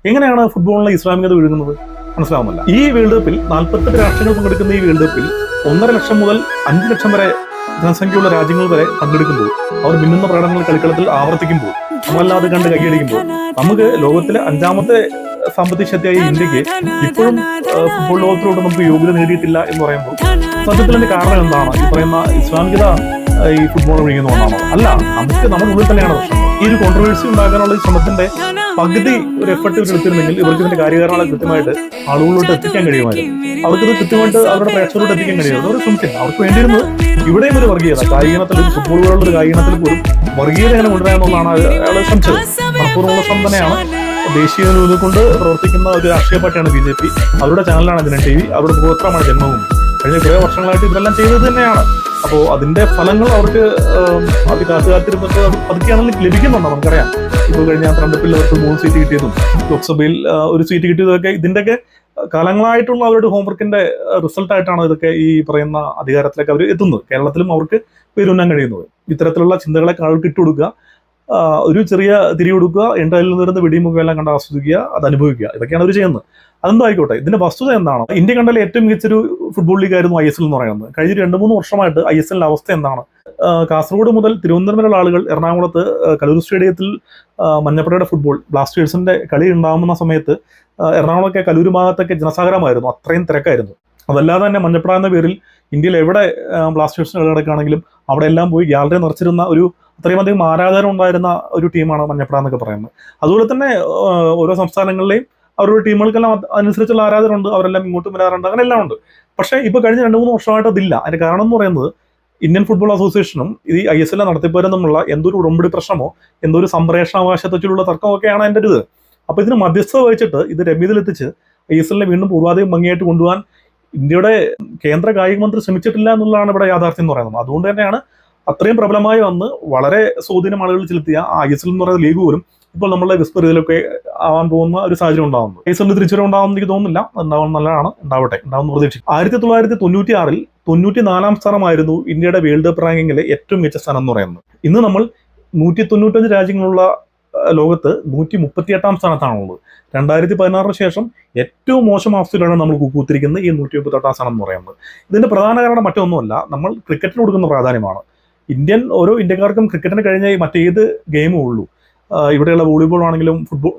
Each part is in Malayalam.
എങ്ങനെയാണ് ഫുട്ബോളിലെ ഇസ്ലാമികത ഒഴുകുന്നത് മനസ്സിലാവുന്നില്ല. ഈ വേൾഡ് കപ്പിൽ 48 രാഷ്ട്രങ്ങൾ പങ്കെടുക്കുന്ന ഈ വേൾഡ് കപ്പിൽ 1.5 ലക്ഷം മുതൽ 5 ലക്ഷം വരെ ജനസംഖ്യയുള്ള രാജ്യങ്ങൾ വരെ പങ്കെടുക്കുമ്പോൾ അവർ മിന്നുന്ന പ്രകടനങ്ങൾ കളിക്കളത്തിൽ ആവർത്തിക്കുമ്പോൾ നമ്മളല്ലാതെ കണ്ട് കൈയടിക്കുമ്പോൾ നമുക്ക് ലോകത്തിലെ 5ാമത്തെ സാമ്പത്തിക ശക്തിയായ ഇന്ത്യക്ക് ഇപ്പോഴും ഫുട്ബോൾ ലോകത്തിലോട്ട് നമുക്ക് യോഗ്യത നേടിയിട്ടില്ല എന്ന് പറയുമ്പോൾ സത്യത്തിൽ അതിന്റെ കാരണം എന്താണ്? ഈ പറയുന്ന ഇസ്ലാമികത ഈ ഫുട്ബോൾ ഒഴുകുന്ന ഒന്നാണോ? അല്ല, നമ്മുടെ ഉള്ളിൽ തന്നെയാണ് പ്രശ്നം. ഈ ഒരു കോൺട്രവേഴ്സി ഉണ്ടാക്കാനുള്ള ഈ ശ്രമത്തിന്റെ പകുതി ഒരു എഫർട്ട് എടുത്തിരുന്നെങ്കിൽ ഇവർക്ക് ഇതിന്റെ കാര്യകാരണങ്ങളെ കൃത്യമായിട്ട് ആളുകളിലോട്ട് എത്തിക്കാൻ കഴിയുമായിരുന്നു. അവർക്കിത് കൃത്യമായിട്ട് അവരുടെ പ്രേക്ഷകരോട് എത്തിക്കാൻ കഴിയുമായിരുന്നു. അവർ ശ്രമിച്ചില്ല. അവർക്ക് വേണ്ടിയിരുന്നത് ഇവിടെയും ഒരു വർഗീയത, കായികത്തിൽ ഒരു ഫുട്ബോൾ പോലുള്ള ഒരു കായികത്തിൽ പോലും വർഗീയത എങ്ങനെ കൊണ്ടുവരാമെന്നുള്ളതാണ് അയാൾ ശ്രമിച്ചത്. മനഃപൂർവ്വമുള്ള ശ്രമം തന്നെയാണ്. ദേശീയ കൊണ്ട് പ്രവർത്തിക്കുന്ന ഒരു രാഷ്ട്രീയ പാർട്ടിയാണ് BJP. അവരുടെ ചാനലാണ് ജനം TV, അവരുടെ ഗോത്രമാണ് ജന്മഭൂമി. കഴിഞ്ഞ കുറേ വർഷങ്ങളായിട്ട് ഇതെല്ലാം ചെയ്തത് തന്നെയാണ്. അപ്പോൾ അതിന്റെ ഫലങ്ങൾ അവർക്ക് അത് കാത്തിരുന്നിട്ട് പതുക്കെയാണെങ്കിലും ലഭിക്കുന്നുണ്ട്. നമുക്കറിയാം, ഇപ്പോൾ കഴിഞ്ഞ തെരഞ്ഞെടുപ്പിൽ അവർക്ക് 3 സീറ്റ് കിട്ടിയതും ലോക്സഭയിൽ ഒരു സീറ്റ് കിട്ടിയതൊക്കെ ഇതിന്റെയൊക്കെ കാലങ്ങളായിട്ടുള്ള അവരുടെ ഹോംവർക്കിന്റെ റിസൾട്ടായിട്ടാണ് ഇതൊക്കെ ഈ പറയുന്ന അധികാരത്തിലേക്ക് അവർ എത്തുന്നത്. കേരളത്തിലും അവർക്ക് പേരുന്നാൻ കഴിയുന്നത് ഇത്തരത്തിലുള്ള ചിന്തകളെ ആൾക്ക് ഇട്ടുകൊടുക്കുക, ഒരു ചെറിയ തിരി കൊടുക്കുക, എൻ്റെയിൽ നിന്നിരുന്ന വെടിമുഖമെല്ലാം കണ്ട് ആസ്വദിക്കുക, അത് അനുഭവിക്കുക. ഇതൊക്കെയാണ് അവർ ചെയ്യുന്നത്. അതെന്തോ ആയിക്കോട്ടെ. ഇതിന്റെ വസ്തുത എന്താണ്? ഇന്ത്യ കണ്ടാൽ ഏറ്റവും മികച്ചൊരു ഫുട്ബോൾ ലീഗായിരുന്നു ISL എന്ന് പറയുന്നത്. കഴിഞ്ഞ 2-3 വർഷമായിട്ട് ISL അവസ്ഥ എന്താണ്? കാസർഗോഡ് മുതൽ തിരുവനന്തപുരം വരെയുള്ള ആളുകൾ എറണാകുളത്ത് കലൂർ സ്റ്റേഡിയത്തിൽ മഞ്ഞപ്പടയുടെ ഫുട്ബോൾ ബ്ലാസ്റ്റേഴ്സിന്റെ കളി ഉണ്ടാകുന്ന സമയത്ത് എറണാകുളമൊക്കെ കലൂർ ഭാഗത്തൊക്കെ ജനസാഗരമായിരുന്നു. അത്രയും തിരക്കായിരുന്നു. അതല്ലാതെ തന്നെ മഞ്ഞപ്പട എന്ന പേരിൽ ഇന്ത്യയിൽ എവിടെ ബ്ലാസ്റ്റേഴ്സിന് കളി നടക്കുകയാണെങ്കിലും അവിടെ എല്ലാം പോയി ഗ്യാലറി നിറച്ചിരുന്ന ഒരു അത്രയും അധികം ആരാധകർ ഉണ്ടായിരുന്ന ഒരു ടീമാണ് മഞ്ഞപ്പട എന്നൊക്കെ പറയുന്നത്. അതുപോലെ തന്നെ ഓരോ സംസ്ഥാനങ്ങളിലെയും അവരുടെ ടീമുകൾക്കെല്ലാം അനുസരിച്ചുള്ള ആരാധകരുണ്ട്. അവരെല്ലാം ഇങ്ങോട്ടും വരാറുണ്ട്. അങ്ങനെ എല്ലാം ഉണ്ട്. പക്ഷേ ഇപ്പോൾ കഴിഞ്ഞ 2-3 വർഷമായിട്ട് അതില്ല. അതിന്റെ കാരണം എന്ന് പറയുന്നത് ഇന്ത്യൻ ഫുട്ബോൾ അസോസിയേഷനും ഈ ISL നടത്തിപ്പോരും തമ്മിലുള്ള എന്തൊരു ഉടമ്പടി പ്രശ്നമോ എന്തോ ഒരു സംപ്രേഷണാവകാശത്തെക്കുറിച്ചുള്ള തർക്കമൊക്കെയാണ് അതിൻ്റെ ഇത്. അപ്പോൾ ഇതിന് മധ്യസ്ഥത വഹിച്ചിട്ട് ഇത് രമ്യതയിലെത്തിച്ച് ISL വീണ്ടും പൂർവാധികം ഭംഗിയായിട്ട് കൊണ്ടുപോകാൻ ഇന്ത്യയുടെ കേന്ദ്ര കായിക മന്ത്രി ശ്രമിച്ചിട്ടില്ല എന്നുള്ളതാണ് ഇവിടെ യാഥാർത്ഥ്യം എന്ന് പറയുന്നത്. അതുകൊണ്ട് തന്നെയാണ് അത്രയും പ്രബലമായി വന്ന് വളരെ സ്വാധീനം ആളുകൾ ചെലുത്തിയ ISL എന്ന് പറയുന്ന ലീഗ് പോലും ഇപ്പോൾ നമ്മളുടെ വിസ്പറിയിലൊക്കെ ആവാൻ പോകുന്ന ഒരു സാഹചര്യം ഉണ്ടാകുന്നു. ISL തിരിച്ചുവരെ ഉണ്ടാകുന്ന എനിക്ക് തോന്നുന്നില്ല. ഉണ്ടാവുന്ന നല്ലതാണ്, ഉണ്ടാവട്ടെ, ഉണ്ടാവുന്ന പ്രതീക്ഷിക്കും. 1996-ൽ 94-ാം സ്ഥാനമായിരുന്നു ഇന്ത്യയുടെ വേൾഡ് കപ്പ് റാങ്കിങ്ങിലെ ഏറ്റവും മികച്ച സ്ഥാനം എന്ന് പറയുന്നത്. ഇന്ന് നമ്മൾ 195 രാജ്യങ്ങളുള്ള ലോകത്ത് 138-ാം സ്ഥാനത്താണുള്ളത്. 2016 ശേഷം ഏറ്റവും മോശം അവസ്ഥയിലാണ് നമ്മൾ കൂത്തിരിക്കുന്നത് ഈ 138-ാം സ്ഥാനം എന്ന് പറയുന്നത്. ഇതിന്റെ പ്രധാന കാരണം മറ്റൊന്നുമല്ല, നമ്മൾ ക്രിക്കറ്റിന് കൊടുക്കുന്ന പ്രാധാന്യമാണ്. ഓരോ ഇന്ത്യക്കാർക്കും ക്രിക്കറ്റിന് കഴിഞ്ഞ മറ്റേത് ഗെയിമും ഉള്ളൂ. ഇവിടെയുള്ള വോളിബോൾ ആണെങ്കിലും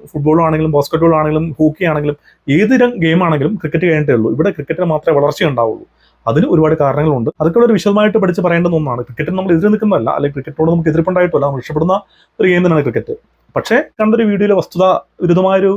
ഫുട്ബോൾ ആണെങ്കിലും ബാസ്കറ്റ്ബോൾ ആണെങ്കിലും ഹോക്കി ആണെങ്കിലും ഏത് ഗെയിം ആണെങ്കിലും ക്രിക്കറ്റ് കഴിഞ്ഞിട്ടേ ഉള്ളൂ. ഇവിടെ ക്രിക്കറ്റിന് മാത്രമേ വളർച്ച ഉണ്ടാവുള്ളൂ. അതിന് ഒരുപാട് കാരണങ്ങളുണ്ട്. അതൊക്കെ വളരെ വിശദമായിട്ട് പഠിച്ച് പറയേണ്ടുന്ന ഒന്നാണ്. ക്രിക്കറ്റിന് നമ്മൾ എതിരെ നിൽക്കുന്നതല്ല, അല്ലെങ്കിൽ ക്രിക്കറ്റിനോട് നമുക്ക് എതിർപ്പുണ്ടായിട്ടല്ല. നമ്മൾ ഇഷ്ടപ്പെടുന്ന ഒരു ഗെയിം തന്നെയാണ് ക്രിക്കറ്റ്. പക്ഷേ കണ്ടൊരു വീഡിയോയിലെ വസ്തുത വിരുദ്ധമായൊരു